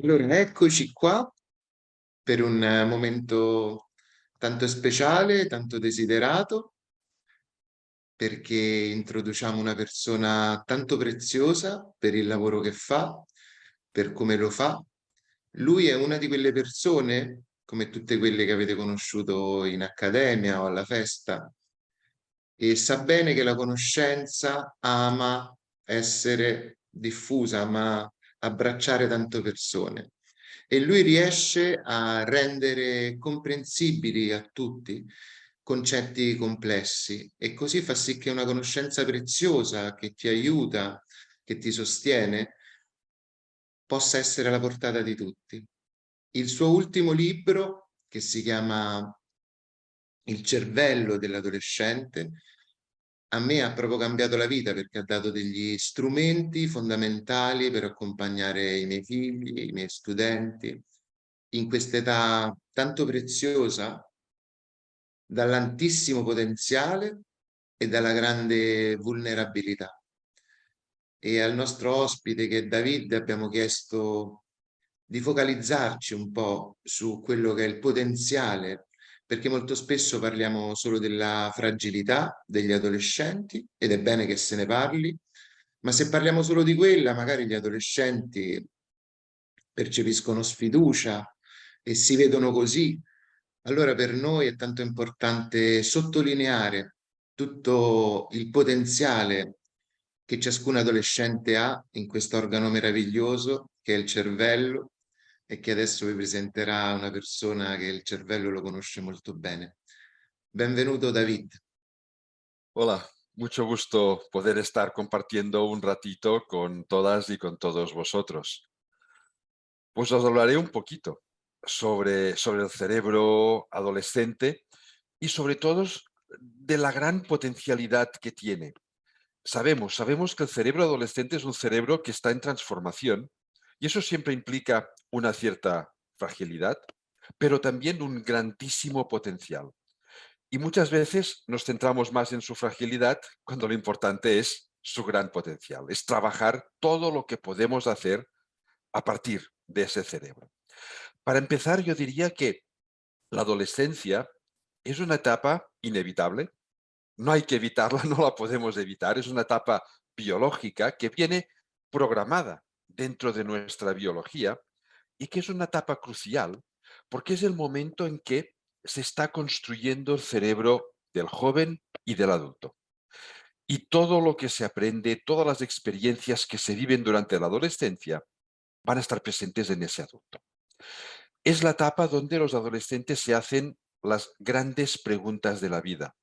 Allora, eccoci qua per un momento tanto speciale, tanto desiderato, perché introduciamo una persona tanto preziosa per il lavoro che fa, per come lo fa. Lui è una di quelle persone, come tutte quelle che avete conosciuto in accademia o alla festa, e sa bene che la conoscenza ama essere diffusa, ama abbracciare tante persone. E lui riesce a rendere comprensibili a tutti concetti complessi e così fa sì che una conoscenza preziosa che ti aiuta, che ti sostiene, possa essere alla portata di tutti. Il suo ultimo libro, che si chiama Il cervello dell'adolescente, a me ha proprio cambiato la vita perché ha dato degli strumenti fondamentali per accompagnare i miei figli, i miei studenti in quest'età tanto preziosa, dall'altissimo potenziale e dalla grande vulnerabilità. E al nostro ospite, che è David, abbiamo chiesto di focalizzarci un po' su quello che è il potenziale, perché molto spesso parliamo solo della fragilità degli adolescenti, ed è bene che se ne parli, ma se parliamo solo di quella, magari gli adolescenti percepiscono sfiducia e si vedono così. Allora per noi è tanto importante sottolineare tutto il potenziale che ciascun adolescente ha in questo organo meraviglioso che è il cervello, e che adesso vi presenterà una persona che il cervello lo conosce molto bene. Benvenuto David. Hola, mucho gusto poder estar compartiendo un ratito con todas y con todos vosotros. Pues os hablaré un poquito sobre el cerebro adolescente y sobre todo de la gran potencialidad que tiene. Sabemos que el cerebro adolescente es un cerebro que está en transformación y eso siempre implica una cierta fragilidad, pero también un grandísimo potencial. Y muchas veces nos centramos más en su fragilidad cuando lo importante es su gran potencial, es trabajar todo lo que podemos hacer a partir de ese cerebro. Para empezar, yo diría que la adolescencia es una etapa inevitable, no hay que evitarla, no la podemos evitar, es una etapa biológica que viene programada dentro de nuestra biología y que es una etapa crucial porque es el momento en que se está construyendo el cerebro del joven y del adulto. Y todo lo que se aprende, todas las experiencias que se viven durante la adolescencia van a estar presentes en ese adulto. Es la etapa donde los adolescentes se hacen las grandes preguntas de la vida.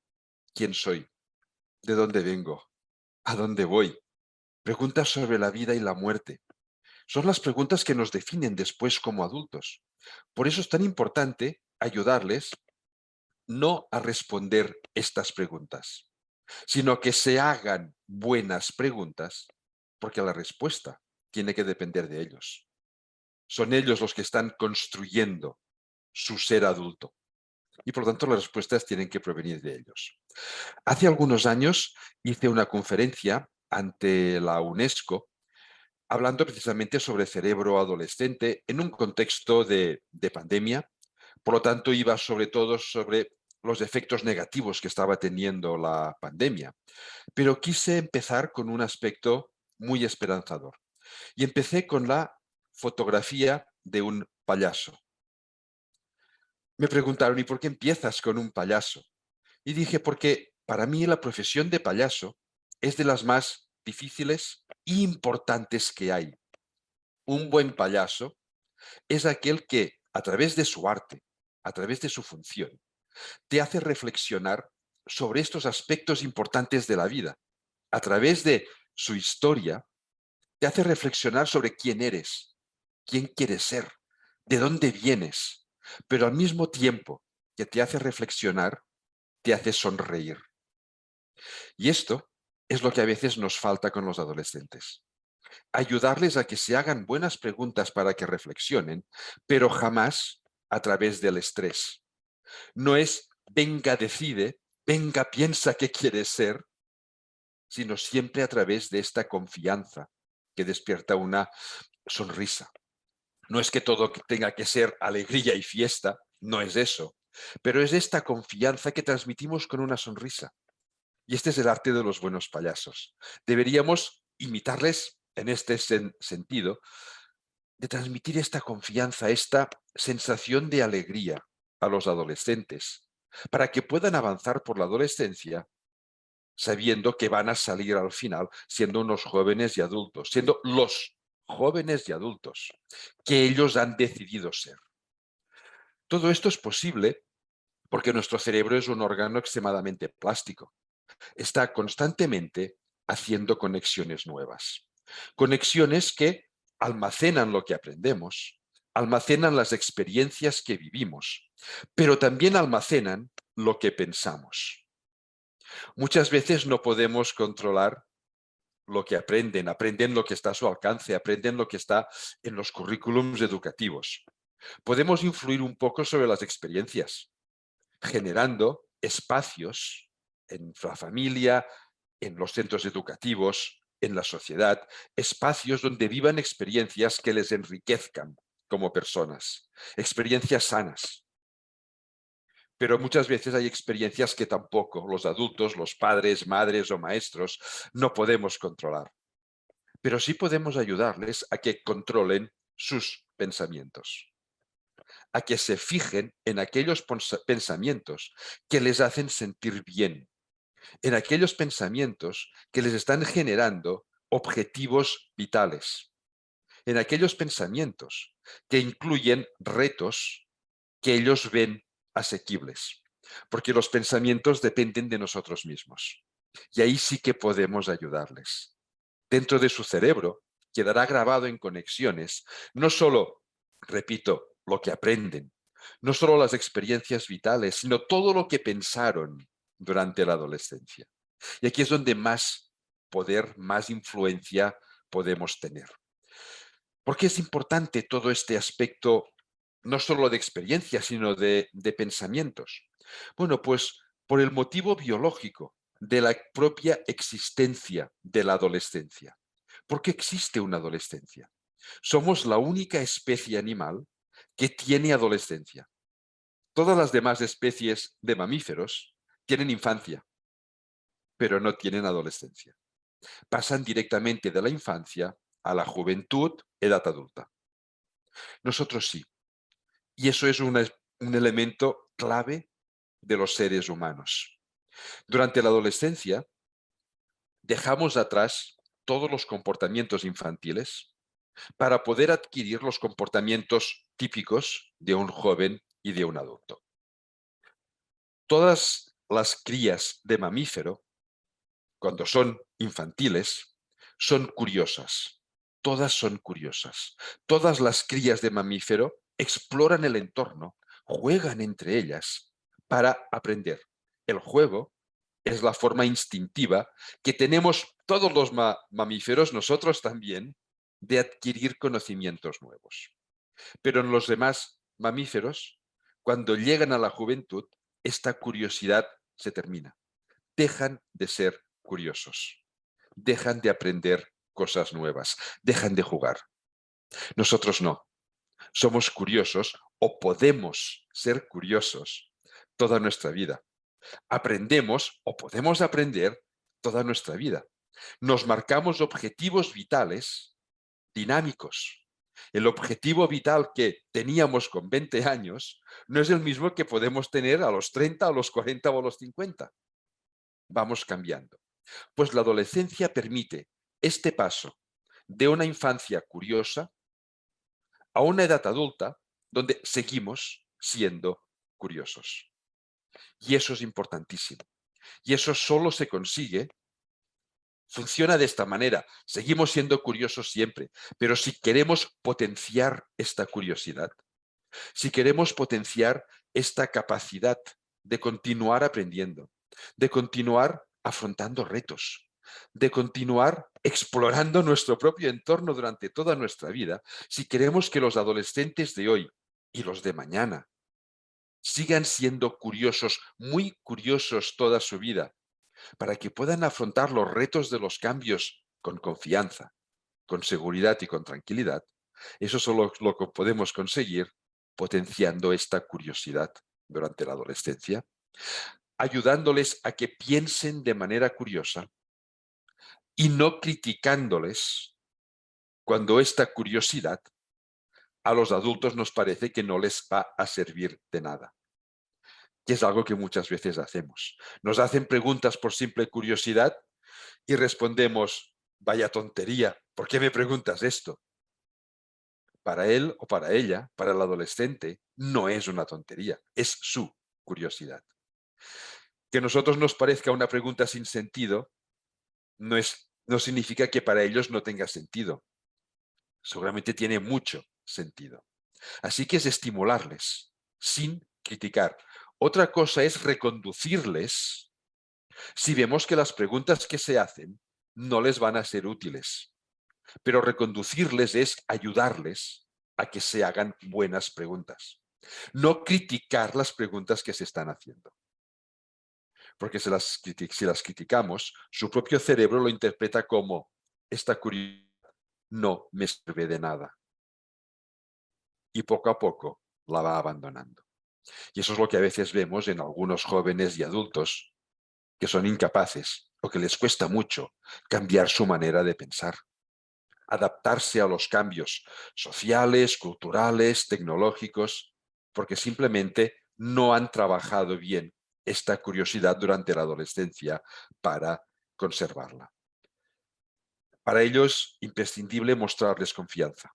¿Quién soy? ¿De dónde vengo? ¿A dónde voy? Preguntas sobre la vida y la muerte. Son las preguntas que nos definen después como adultos. Por eso es tan importante ayudarles no a responder estas preguntas, sino que se hagan buenas preguntas, porque la respuesta tiene que depender de ellos. Son ellos los que están construyendo su ser adulto y por lo tanto las respuestas tienen que provenir de ellos. Hace algunos años hice una conferencia ante la UNESCO hablando precisamente sobre cerebro adolescente en un contexto de pandemia. Por lo tanto, iba sobre todo sobre los efectos negativos que estaba teniendo la pandemia. Pero quise empezar con un aspecto muy esperanzador. Y empecé con la fotografía de un payaso. Me preguntaron, ¿y por qué empiezas con un payaso? Y dije, porque para mí la profesión de payaso es de las más difíciles e importantes que hay. Un buen payaso es aquel que, a través de su arte, a través de su función, te hace reflexionar sobre estos aspectos importantes de la vida. A través de su historia, te hace reflexionar sobre quién eres, quién quieres ser, de dónde vienes, pero al mismo tiempo que te hace reflexionar, te hace sonreír. Y esto es lo que a veces nos falta con los adolescentes. Ayudarles a que se hagan buenas preguntas para que reflexionen, pero jamás a través del estrés. No es venga, decide, venga, piensa qué quieres ser, sino siempre a través de esta confianza que despierta una sonrisa, No es que todo tenga que ser alegría y fiesta, no es eso, pero es esta confianza que transmitimos con una sonrisa. Y este es el arte de los buenos payasos. Deberíamos imitarles en este sentido, de transmitir esta confianza, esta sensación de alegría a los adolescentes, para que puedan avanzar por la adolescencia sabiendo que van a salir al final siendo unos jóvenes y adultos, siendo los jóvenes y adultos que ellos han decidido ser. Todo esto es posible porque nuestro cerebro es un órgano extremadamente plástico. Está constantemente haciendo conexiones nuevas. Conexiones que almacenan lo que aprendemos, almacenan las experiencias que vivimos, pero también almacenan lo que pensamos. Muchas veces no podemos controlar lo que aprenden, aprenden lo que está a su alcance, aprenden lo que está en los currículums educativos. Podemos influir un poco sobre las experiencias, generando espacios en la familia, en los centros educativos, en la sociedad, espacios donde vivan experiencias que les enriquezcan como personas, experiencias sanas. Pero muchas veces hay experiencias que tampoco los adultos, los padres, madres o maestros no podemos controlar. Pero sí podemos ayudarles a que controlen sus pensamientos, a que se fijen en aquellos pensamientos que les hacen sentir bien, en aquellos pensamientos que les están generando objetivos vitales, en aquellos pensamientos que incluyen retos que ellos ven asequibles, porque los pensamientos dependen de nosotros mismos. Y ahí sí que podemos ayudarles. Dentro de su cerebro quedará grabado en conexiones, no solo, repito, lo que aprenden, no solo las experiencias vitales, sino todo lo que pensaron durante la adolescencia. Y aquí es donde más poder, más influencia podemos tener. ¿Por qué es importante todo este aspecto, no solo de experiencia, sino de pensamientos? Bueno, pues por el motivo biológico de la propia existencia de la adolescencia. ¿Por qué existe una adolescencia? Somos la única especie animal que tiene adolescencia. Todas las demás especies de mamíferos tienen infancia, pero no tienen adolescencia. Pasan directamente de la infancia a la juventud, edad adulta. Nosotros sí. Y eso es un elemento clave de los seres humanos. Durante la adolescencia, dejamos atrás todos los comportamientos infantiles para poder adquirir los comportamientos típicos de un joven y de un adulto. Todas las crías de mamífero, cuando son infantiles, son curiosas. Todas son curiosas. Todas las crías de mamífero exploran el entorno, juegan entre ellas para aprender. El juego es la forma instintiva que tenemos todos los mamíferos, nosotros también, de adquirir conocimientos nuevos. Pero en los demás mamíferos, cuando llegan a la juventud, esta curiosidad se termina. Dejan de ser curiosos, dejan de aprender cosas nuevas, dejan de jugar. Nosotros no, somos curiosos o podemos ser curiosos toda nuestra vida. Aprendemos o podemos aprender toda nuestra vida. Nos marcamos objetivos vitales dinámicos. El objetivo vital que teníamos con 20 años no es el mismo que podemos tener a los 30, a los 40 o a los 50. Vamos cambiando. Pues la adolescencia permite este paso de una infancia curiosa a una edad adulta donde seguimos siendo curiosos. Y eso es importantísimo. Y eso solo se consigue, funciona de esta manera. Seguimos siendo curiosos siempre, pero si queremos potenciar esta curiosidad, si queremos potenciar esta capacidad de continuar aprendiendo, de continuar afrontando retos, de continuar explorando nuestro propio entorno durante toda nuestra vida, si queremos que los adolescentes de hoy y los de mañana sigan siendo curiosos, muy curiosos toda su vida, para que puedan afrontar los retos de los cambios con confianza, con seguridad y con tranquilidad, Eso solo lo que podemos conseguir potenciando esta curiosidad durante la adolescencia, ayudándoles a que piensen de manera curiosa y no criticándoles cuando esta curiosidad a los adultos nos parece que no les va a servir de nada, que es algo que muchas veces hacemos. Nos hacen preguntas por simple curiosidad y respondemos, vaya tontería, ¿por qué me preguntas esto? Para él o para ella, para el adolescente, no es una tontería, es su curiosidad. Que a nosotros nos parezca una pregunta sin sentido no significa que para ellos no tenga sentido. Seguramente tiene mucho sentido. Así que es estimularles sin criticar. Otra cosa es reconducirles si vemos que las preguntas que se hacen no les van a ser útiles. Pero reconducirles es ayudarles a que se hagan buenas preguntas. No criticar las preguntas que se están haciendo. Porque si las criticamos, su propio cerebro lo interpreta como esta curiosidad no me sirve de nada. Y poco a poco la va abandonando. Y eso es lo que a veces vemos en algunos jóvenes y adultos que son incapaces o que les cuesta mucho cambiar su manera de pensar, adaptarse a los cambios sociales, culturales, tecnológicos, porque simplemente no han trabajado bien esta curiosidad durante la adolescencia para conservarla. Para ello es imprescindible mostrarles confianza.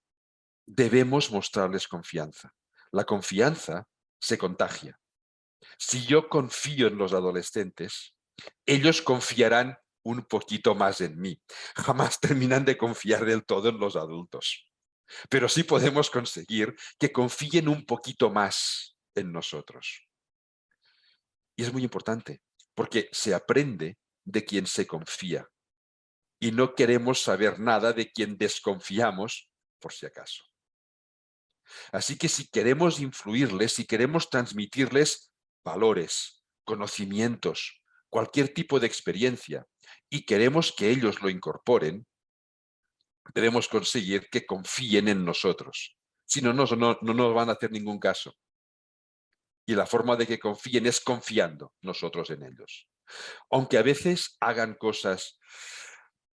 Debemos mostrarles confianza. La confianza se contagia. Si yo confío en los adolescentes, ellos confiarán un poquito más en mí. Jamás terminan de confiar del todo en los adultos. Pero sí podemos conseguir que confíen un poquito más en nosotros. Y es muy importante, porque se aprende de quien se confía. Y no queremos saber nada de quien desconfiamos, por si acaso. Así que si queremos influirles, si queremos transmitirles valores, conocimientos, cualquier tipo de experiencia, y queremos que ellos lo incorporen, debemos conseguir que confíen en nosotros. Si no, no nos van a hacer ningún caso. Y la forma de que confíen es confiando nosotros en ellos. Aunque a veces hagan cosas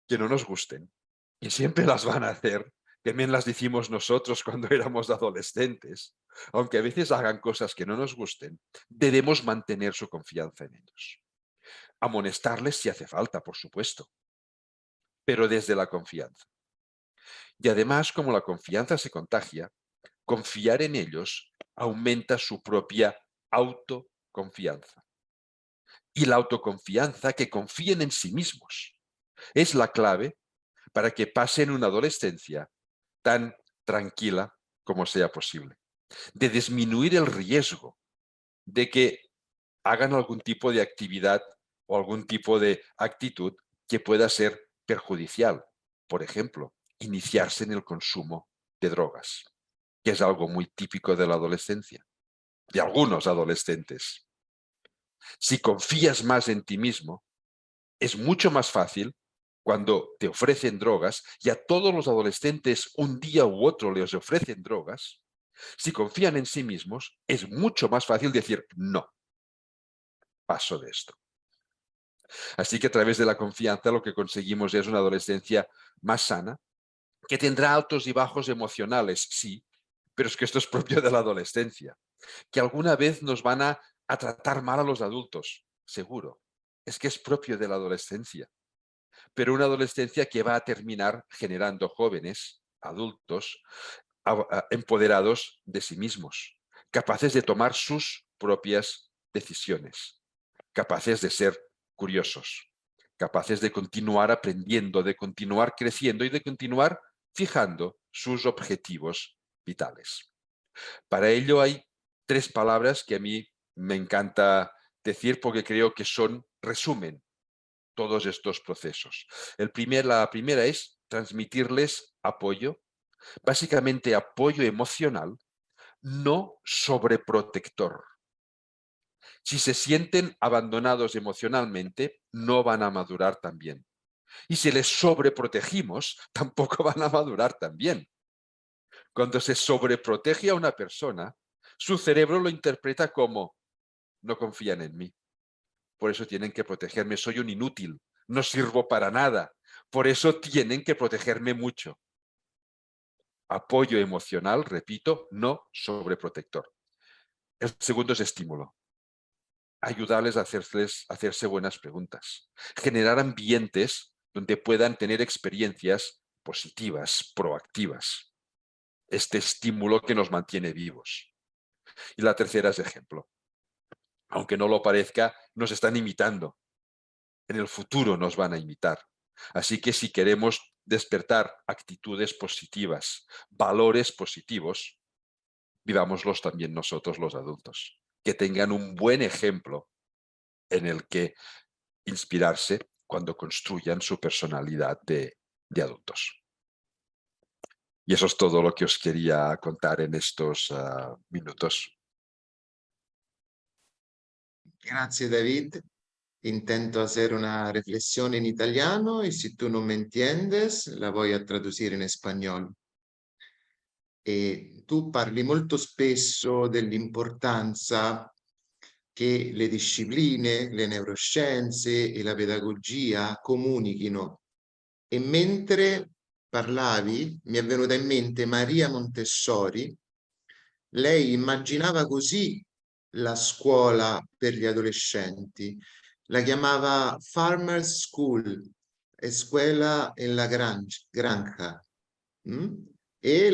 que no nos gusten, y siempre las van a hacer, también las hicimos nosotros cuando éramos adolescentes, aunque a veces hagan cosas que no nos gusten, debemos mantener su confianza en ellos. Amonestarles si hace falta, por supuesto, pero desde la confianza. Y además, como la confianza se contagia, confiar en ellos aumenta su propia autoconfianza. Y la autoconfianza, que confíen en sí mismos, es la clave para que pasen una adolescencia tan tranquila como sea posible, de disminuir el riesgo de que hagan algún tipo de actividad o algún tipo de actitud que pueda ser perjudicial. Por ejemplo, iniciarse en el consumo de drogas, que es algo muy típico de la adolescencia, de algunos adolescentes. Si confías más en ti mismo, es mucho más fácil cuando te ofrecen drogas, y a todos los adolescentes un día u otro les ofrecen drogas. Si confían en sí mismos, es mucho más fácil decir no, paso de esto. Así que a través de la confianza lo que conseguimos es una adolescencia más sana, que tendrá altos y bajos emocionales, sí, pero es que esto es propio de la adolescencia, que alguna vez nos van a tratar mal a los adultos, seguro. Es que es propio de la adolescencia, pero una adolescencia que va a terminar generando jóvenes, adultos, empoderados de sí mismos, capaces de tomar sus propias decisiones, capaces de ser curiosos, capaces de continuar aprendiendo, de continuar creciendo y de continuar fijando sus objetivos vitales. Para ello hay tres palabras que a mí me encanta decir porque creo que resumen todos estos procesos. La primera es transmitirles apoyo, básicamente apoyo emocional, no sobreprotector. Si se sienten abandonados emocionalmente, no van a madurar tan bien. Y si les sobreprotegimos, tampoco van a madurar tan bien. Cuando se sobreprotege a una persona, su cerebro lo interpreta como no confían en mí. Por eso tienen que protegerme, soy un inútil, no sirvo para nada. Por eso tienen que protegerme mucho. Apoyo emocional, repito, no sobreprotector. El segundo es estímulo. Ayudarles a hacerse buenas preguntas. Generar ambientes donde puedan tener experiencias positivas, proactivas. Este estímulo que nos mantiene vivos. Y la tercera es ejemplo. Aunque no lo parezca, nos están imitando. En el futuro nos van a imitar. Así que si queremos despertar actitudes positivas, valores positivos, vivámoslos también nosotros los adultos. Que tengan un buen ejemplo en el que inspirarse cuando construyan su personalidad de adultos. Y eso es todo lo que os quería contar en estos minutos. Grazie David. Intento hacer una reflexión en italiano y si tú no me entiendes, la voy a traducir en español. E tu parli molto spesso dell'importanza che le discipline, le neuroscienze e la pedagogia comunichino. E mentre parlavi, mi è venuta in mente Maria Montessori. Lei immaginava così la scuola per gli adolescenti. La chiamava Farmer's School, escuela en la granja. Mm? E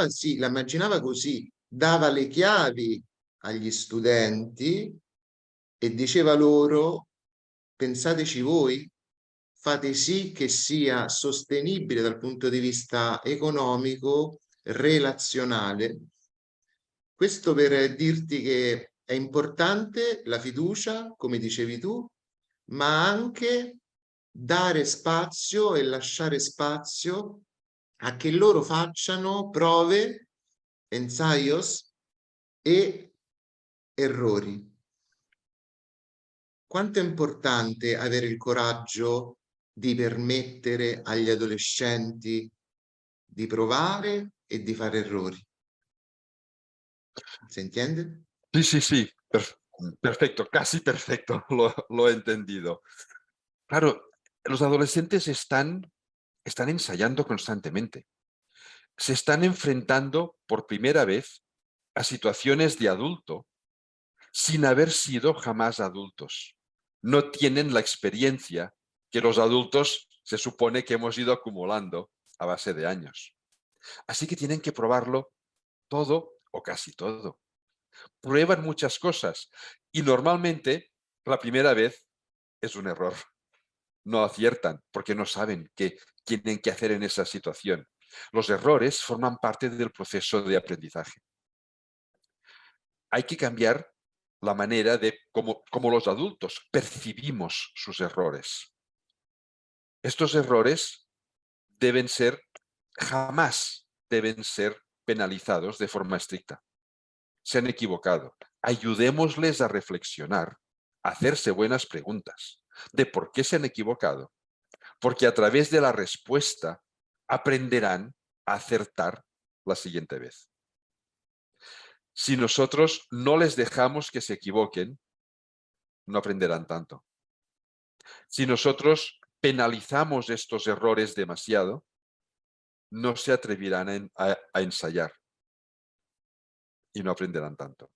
sì, la immaginava così, dava le chiavi agli studenti e diceva loro, pensateci voi, fate sì che sia sostenibile dal punto di vista economico, relazionale. Questo per dirti che è importante la fiducia, come dicevi tu, ma anche dare spazio e lasciare spazio a che loro facciano prove, ensayos e errori. Quanto è importante avere il coraggio di permettere agli adolescenti di provare e di fare errori. ¿Se entiende? Sí, sí, sí. Perfecto, casi perfecto. Lo he entendido. Claro, los adolescentes están ensayando constantemente. Se están enfrentando por primera vez a situaciones de adulto sin haber sido jamás adultos. No tienen la experiencia que los adultos se supone que hemos ido acumulando a base de años. Así que tienen que probarlo todo o casi todo. Prueban muchas cosas y normalmente la primera vez es un error. No aciertan porque no saben qué tienen que hacer en esa situación. Los errores forman parte del proceso de aprendizaje. Hay que cambiar la manera de cómo los adultos percibimos sus errores. Estos errores jamás deben ser penalizados de forma estricta. Se han equivocado. Ayudémosles a reflexionar, a hacerse buenas preguntas de por qué se han equivocado. Porque a través de la respuesta aprenderán a acertar la siguiente vez. Si nosotros no les dejamos que se equivoquen, no aprenderán tanto. Si nosotros penalizamos estos errores demasiado, no se atreverán a ensayar y no aprenderán tanto.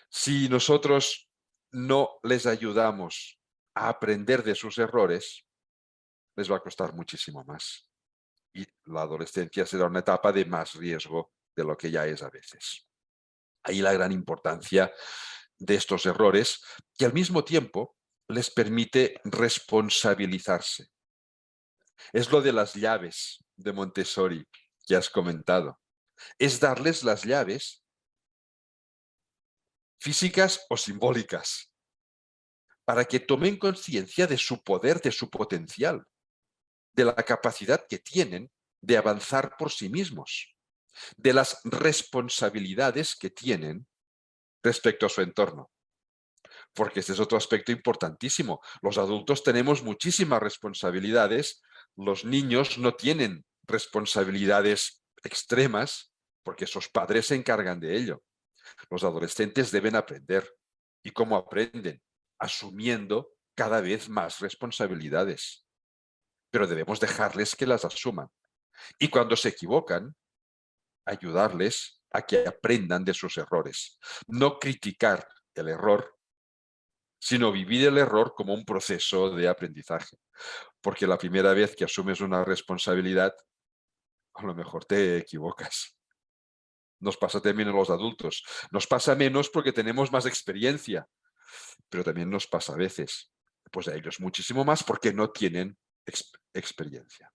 Si nosotros no les ayudamos a aprender de sus errores, les va a costar muchísimo más. Y la adolescencia será una etapa de más riesgo de lo que ya es a veces. Ahí la gran importancia de estos errores, que al mismo tiempo les permite responsabilizarse. Es lo de las llaves de Montessori que has comentado. Es darles las llaves físicas o simbólicas para que tomen conciencia de su poder, de su potencial, de la capacidad que tienen de avanzar por sí mismos, de las responsabilidades que tienen respecto a su entorno. Porque este es otro aspecto importantísimo. Los adultos tenemos muchísimas responsabilidades, los niños no tienen responsabilidades extremas porque sus padres se encargan de ello. Los adolescentes deben aprender. ¿Y cómo aprenden? Asumiendo cada vez más responsabilidades. Pero debemos dejarles que las asuman. Y cuando se equivocan, ayudarles a que aprendan de sus errores. No criticar el error, sino vivir el error como un proceso de aprendizaje. Porque la primera vez que asumes una responsabilidad, a lo mejor te equivocas. Nos pasa también a los adultos. Nos pasa menos porque tenemos más experiencia, pero también nos pasa a veces. Pues a ellos muchísimo más porque no tienen experiencia.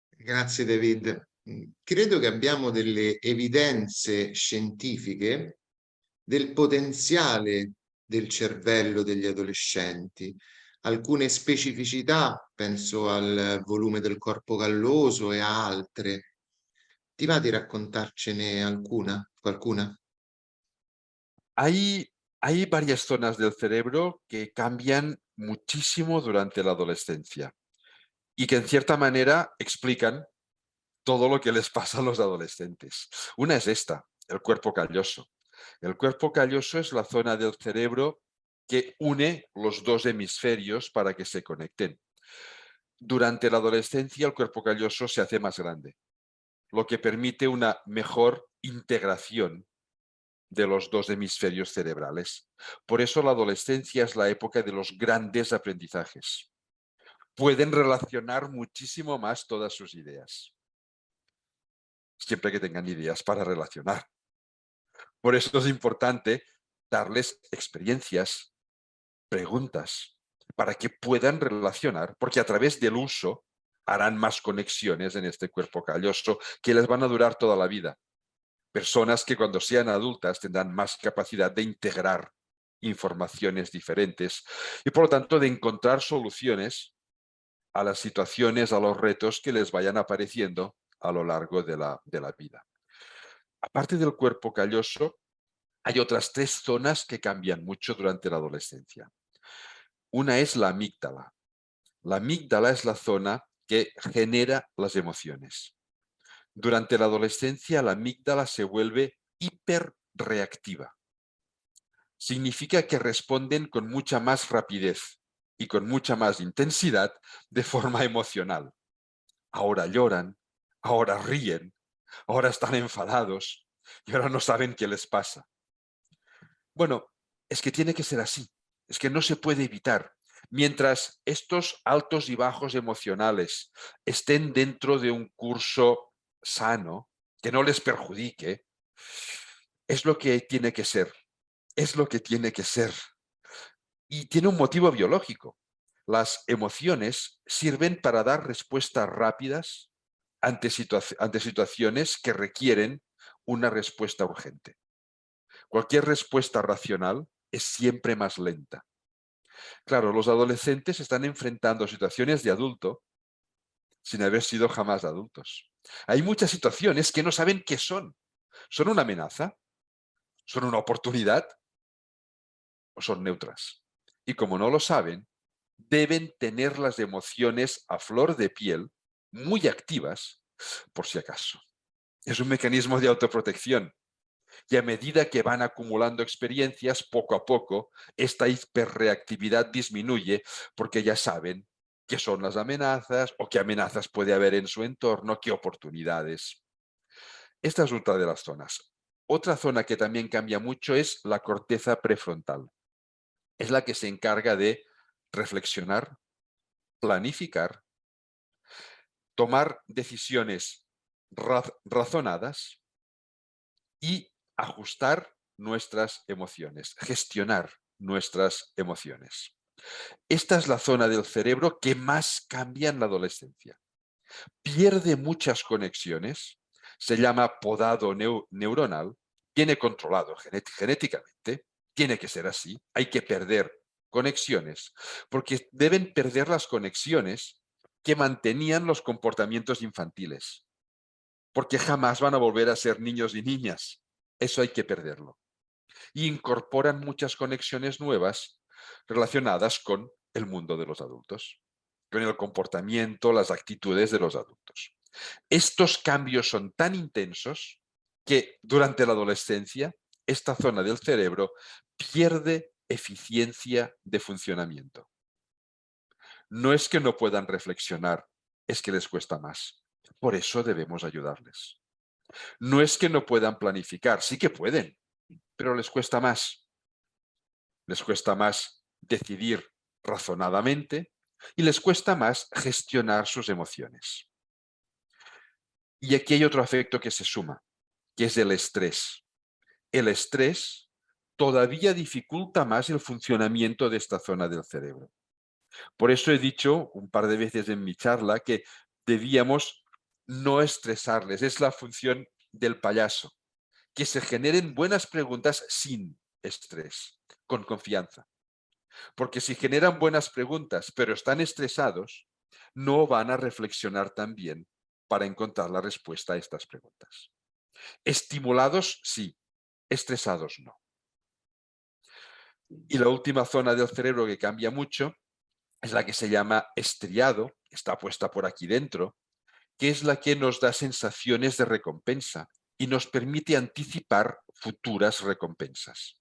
Grazie David. Credo che abbiamo delle evidenze scientifiche del potenziale del cervello degli adolescenti. Alcune specificità, penso al volume del corpo calloso e a altre. Ti va di raccontarcene qualcuna? Hay, hay varias zonas del cerebro que cambian muchísimo durante la adolescencia y que en cierta manera explican todo lo que les pasa a los adolescentes. Una es esta, el cuerpo calloso. El cuerpo calloso es la zona del cerebro que une los dos hemisferios para que se conecten. Durante la adolescencia el cuerpo calloso se hace más grande, lo que permite una mejor integración de los dos hemisferios cerebrales. Por eso la adolescencia es la época de los grandes aprendizajes. Pueden relacionar muchísimo más todas sus ideas, siempre que tengan ideas para relacionar. Por eso es importante darles experiencias, preguntas, para que puedan relacionar, porque a través del uso harán más conexiones en este cuerpo calloso que les van a durar toda la vida. Personas que cuando sean adultas tendrán más capacidad de integrar informaciones diferentes y por lo tanto de encontrar soluciones a las situaciones, a los retos que les vayan apareciendo a lo largo de la vida. Aparte del cuerpo calloso, hay otras tres zonas que cambian mucho durante la adolescencia. Una es la amígdala. La amígdala es la zona que genera las emociones. Durante la adolescencia, la amígdala se vuelve hiperreactiva. Significa que responden con mucha más rapidez y con mucha más intensidad de forma emocional. Ahora lloran, ahora ríen, ahora están enfadados y ahora no saben qué les pasa. Bueno, es que tiene que ser así, es que no se puede evitar. Mientras estos altos y bajos emocionales estén dentro de un curso sano, que no les perjudique, es lo que tiene que ser, es lo que tiene que ser. Y tiene un motivo biológico. Las emociones sirven para dar respuestas rápidas ante situaciones que requieren una respuesta urgente. Cualquier respuesta racional es siempre más lenta. Claro, los adolescentes están enfrentando situaciones de adulto sin haber sido jamás adultos. Hay muchas situaciones que no saben qué son. ¿Son una amenaza? ¿Son una oportunidad? ¿O son neutras? Y como no lo saben, deben tener las emociones a flor de piel, muy activas, por si acaso. Es un mecanismo de autoprotección. Y a medida que van acumulando experiencias, poco a poco, esta hiperreactividad disminuye porque ya saben qué son las amenazas o qué amenazas puede haber en su entorno, qué oportunidades. Esta es otra de las zonas. Otra zona que también cambia mucho es la corteza prefrontal. Es la que se encarga de reflexionar, planificar, tomar decisiones razonadas y ajustar nuestras emociones, gestionar nuestras emociones. Esta es la zona del cerebro que más cambia en la adolescencia. Pierde muchas conexiones, se llama podado neuronal, tiene controlado genéticamente, tiene que ser así, hay que perder conexiones, porque deben perder las conexiones que mantenían los comportamientos infantiles, porque jamás van a volver a ser niños y niñas. Eso hay que perderlo. Y incorporan muchas conexiones nuevas relacionadas con el mundo de los adultos, con el comportamiento, las actitudes de los adultos. Estos cambios son tan intensos que durante la adolescencia esta zona del cerebro pierde eficiencia de funcionamiento. No es que no puedan reflexionar, es que les cuesta más. Por eso debemos ayudarles. No es que no puedan planificar, sí que pueden, pero les cuesta más. Les cuesta más decidir razonadamente y les cuesta más gestionar sus emociones. Y aquí hay otro efecto que se suma, que es el estrés. El estrés todavía dificulta más el funcionamiento de esta zona del cerebro. Por eso he dicho un par de veces en mi charla que debíamos no estresarles. Es la función del payaso, que se generen buenas preguntas sin estrés, con confianza. Porque si generan buenas preguntas, pero están estresados, no van a reflexionar tan bien para encontrar la respuesta a estas preguntas. Estimulados, sí. Estresados, no. Y la última zona del cerebro que cambia mucho es la que se llama estriado, está puesta por aquí dentro, que es la que nos da sensaciones de recompensa y nos permite anticipar futuras recompensas.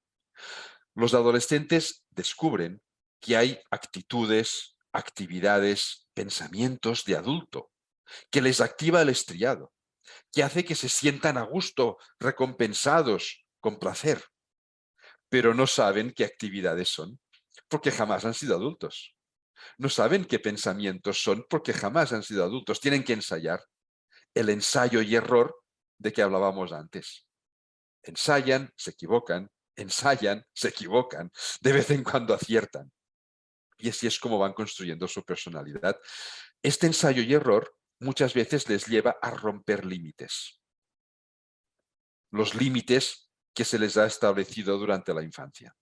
Los adolescentes descubren que hay actitudes, actividades, pensamientos de adulto que les activa el estriado, que hace que se sientan a gusto, recompensados, con placer, pero no saben qué actividades son, porque jamás han sido adultos. No saben qué pensamientos son porque jamás han sido adultos. Tienen que ensayar el ensayo y error de que hablábamos antes. Ensayan, se equivocan, ensayan, se equivocan, de vez en cuando aciertan. Y así es como van construyendo su personalidad. Este ensayo y error muchas veces les lleva a romper límites. Los límites que se les ha establecido durante la infancia.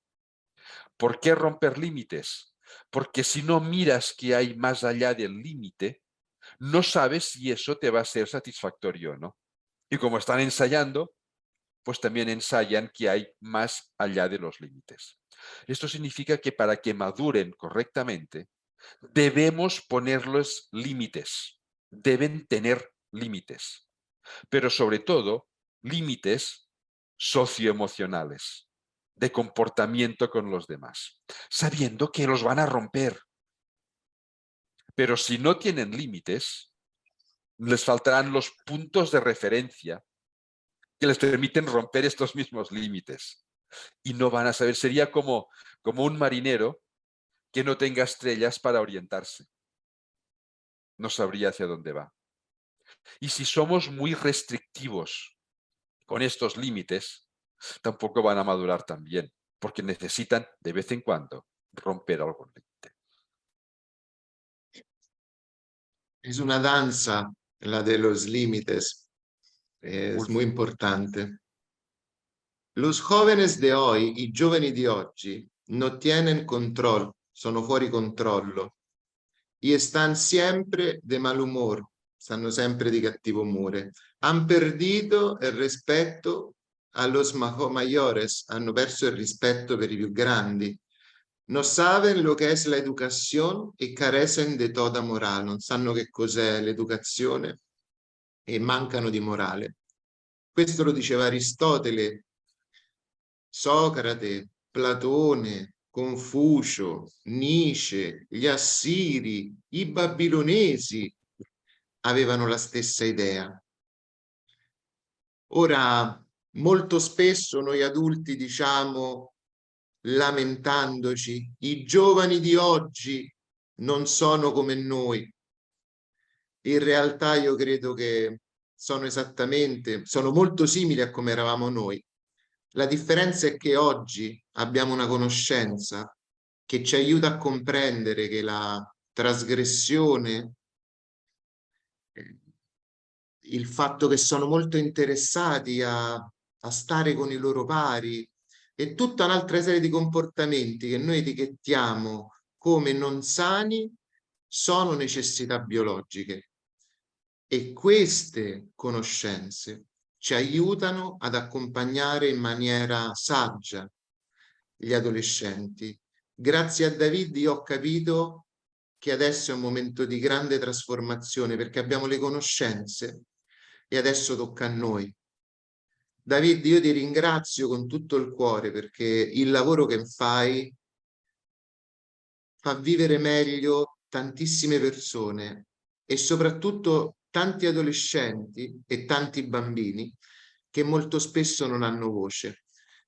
¿Por qué romper límites? Porque si no miras qué hay más allá del límite, no sabes si eso te va a ser satisfactorio o no. Y como están ensayando, pues también ensayan que hay más allá de los límites. Esto significa que para que maduren correctamente, debemos ponerles límites, deben tener límites, pero sobre todo límites socioemocionales, de comportamiento con los demás, sabiendo que los van a romper. Pero si no tienen límites, les faltarán los puntos de referencia que les permiten romper estos mismos límites. Y no van a saber, sería como un marinero que no tenga estrellas para orientarse. No sabría hacia dónde va. Y si somos muy restrictivos con estos límites, tampoco van a madurar tan bien, porque necesitan de vez en cuando romper algún límite. Es una danza la de los límites, es muy importante. Los jóvenes de hoy, i giovani di oggi, no tienen control, sono fuori controllo y están siempre de mal humor, stanno sempre di cattivo umore. Han perdido el respeto a los mayores, hanno perso il rispetto per i più grandi. No saben lo que es la educación y carecen de toda moral, non sanno che cos'è l'educazione e mancano di morale. Questo lo diceva Aristotele, Socrate, Platone, Confucio, Nietzsche, gli Assiri, i Babilonesi avevano la stessa idea. Ora, molto spesso noi adulti diciamo, lamentandoci, i giovani di oggi non sono come noi. In realtà io credo che sono molto simili a come eravamo noi. La differenza è che oggi abbiamo una conoscenza che ci aiuta a comprendere che la trasgressione, il fatto che sono molto interessati a stare con i loro pari e tutta un'altra serie di comportamenti che noi etichettiamo come non sani sono necessità biologiche. E queste conoscenze ci aiutano ad accompagnare in maniera saggia gli adolescenti. Grazie a David io ho capito che adesso è un momento di grande trasformazione perché abbiamo le conoscenze e adesso tocca a noi. David, io ti ringrazio con tutto il cuore perché il lavoro che fai fa vivere meglio tantissime persone e soprattutto tanti adolescenti e tanti bambini che molto spesso non hanno voce.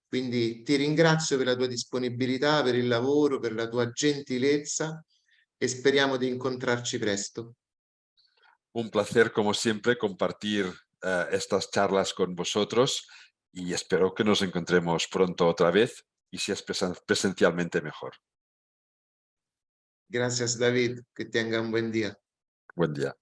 Quindi ti ringrazio per la tua disponibilità, per il lavoro, per la tua gentilezza e speriamo di incontrarci presto. Un placer, como siempre, compartir estas charlas con vosotros y espero que nos encontremos pronto otra vez y si es presencialmente mejor. Gracias, David, que tenga un buen día. Buen día.